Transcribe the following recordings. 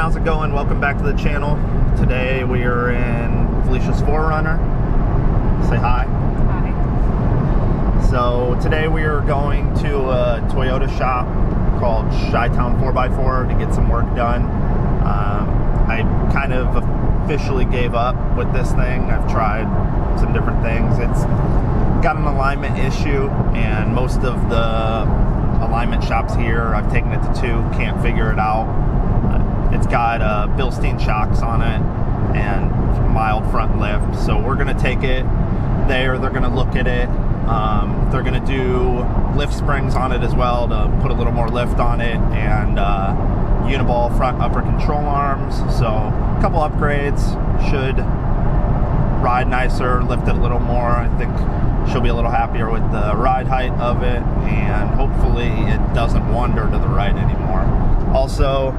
how's it going? Welcome back to the channel. Today we are in Felicia's 4Runner. Say hi. Hi. So today we are going to a Toyota shop called Chi-Town 4x4 to get some work done. I kind of officially gave up with this thing. I've tried some different things. It's got an alignment issue, and most of the alignment shops here, I've taken it to two, can't figure it out. It's got Bilstein shocks on it and mild front lift. So we're gonna take it there, they're gonna look at it. They're gonna do lift springs on it as well to put a little more lift on it, and uniball front upper control arms. So a couple upgrades, should ride nicer, lift it a little more. I think she'll be a little happier with the ride height of it, and hopefully it doesn't wander to the right anymore. Also,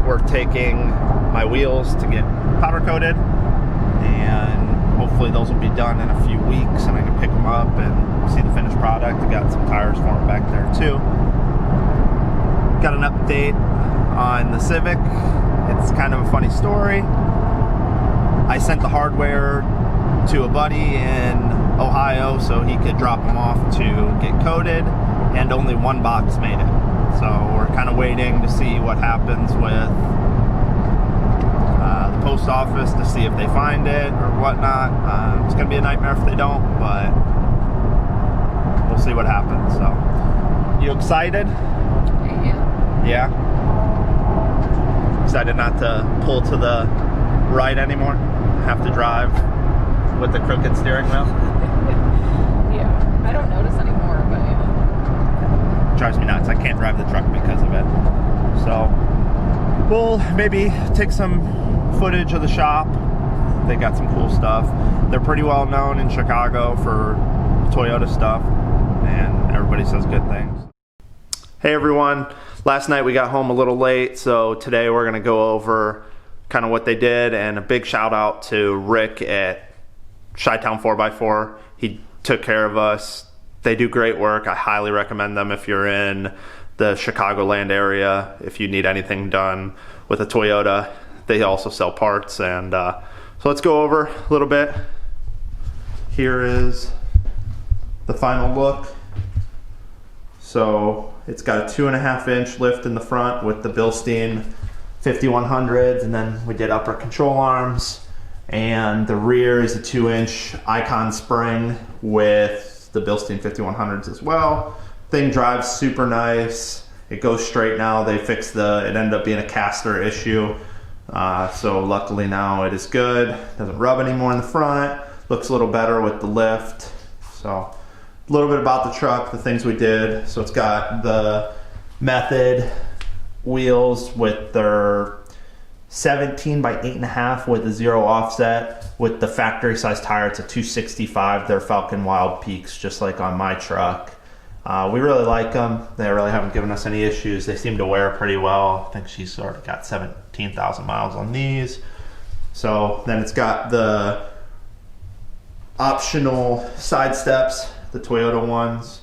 we're taking my wheels to get powder coated, and hopefully those will be done in a few weeks and I can pick them up and see the finished product. I got some tires for them back there too. Got an update on the Civic. It's kind of a funny story. I sent the hardware to a buddy in Ohio so he could drop them off to get coated, and only one box made it. So we're kind of waiting to see what happens with the post office to see if they find it or whatnot. It's going to be a nightmare if they don't, but we'll see what happens. So, you excited? Yeah? Excited not to pull to the right anymore? Have to drive with the crooked steering wheel? Yeah, I don't notice anymore, but yeah. Drives me nuts. I can't drive the truck because of it. So we'll maybe take some footage of the shop. They got some cool stuff. They're pretty well known in Chicago for Toyota stuff, and everybody says good things. Hey everyone, last night we got home a little late, so today we're gonna go over kind of what they did, and a big shout out to Rick at Chi-Town 4x4. He took care of us. They do great work. I highly recommend them if you're in the Chicagoland area. If you need anything done with a Toyota, they also sell parts. And so let's go over a little bit. Here is the final look. So it's got a 2.5 inch lift in the front with the Bilstein 5100s, and then we did upper control arms. And the rear is a 2-inch Icon spring with the Bilstein 5100s as well. Thing drives super nice. It goes straight now. They fixed it ended up being a caster issue. So luckily now it is good. Doesn't rub anymore in the front. Looks a little better with the lift. So a little bit about the truck, the things we did. So it's got the Method wheels with their 17 by 8.5 with a 0 offset. With the factory size tire, it's a 265. They're Falcon Wild Peaks, just like on my truck. We really like them. They really haven't given us any issues. They seem to wear pretty well. I think she's already got 17,000 miles on these. So then it's got the optional side steps, the Toyota ones.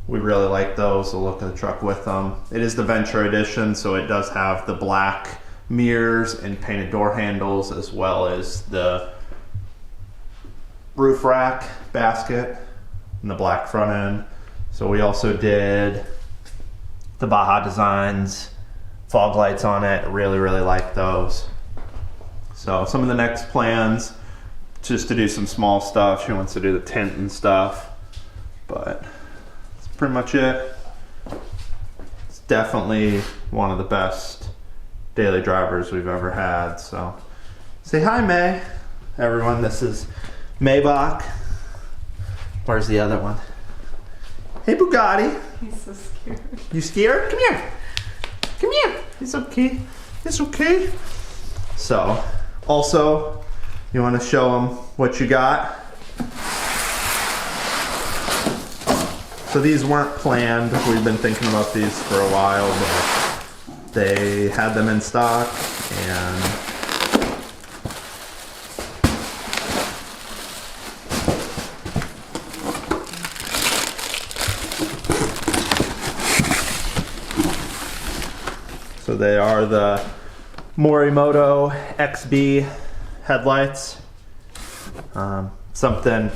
We really like those, the look of the truck with them. It is the Venture Edition, so it does have the black mirrors and painted door handles, as well as the roof rack basket and the black front end. So we also did the Baja Designs fog lights on it. Really like those. So some of the next plans, just to do some small stuff. She wants to do the tint and stuff, but that's pretty much it. It's definitely one of the best daily drivers we've ever had. So say hi, May. Everyone, this is Maybach. Where's the other one? Hey, Bugatti. He's so scared. You scared? Come here. Come here. It's okay. It's okay. So, also, you want to show them what you got? So these weren't planned. We've been thinking about these for a while, but they had them in stock, and so they are the Morimoto Xb Headlights. Something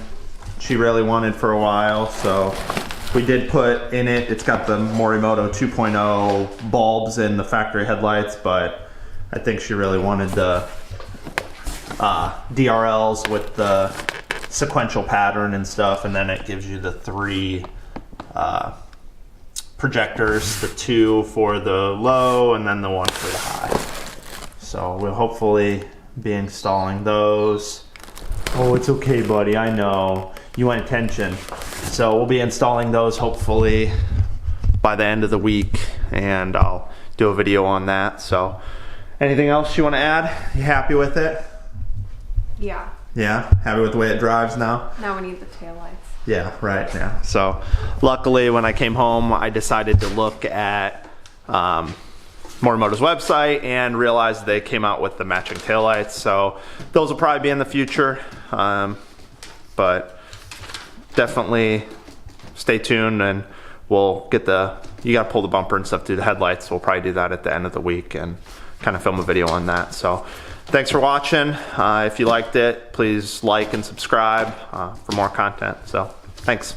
she really wanted for a while, so we did put in it. It's got the Morimoto 2.0 bulbs in the factory headlights, but I think she really wanted the DRLs with the sequential pattern and stuff, and then it gives you the 3 projectors, the 2 for the low and then the 1 for the high. So we'll hopefully be installing those. Oh, it's okay, buddy, I know. You want attention. So we'll be installing those hopefully by the end of the week, and I'll do a video on that. So anything else you want to add? You happy with it? Yeah. Yeah? Happy with the way it drives now? Now we need the taillights. Yeah, right, yeah. So luckily when I came home, I decided to look at Morimoto's website and realized they came out with the matching taillights. So those will probably be in the future, but definitely stay tuned, and we'll get you gotta pull the bumper and stuff through the headlights. We'll probably do that at the end of the week and kind of film a video on that. So thanks for watching. If you liked it, please like and subscribe for more content. So thanks.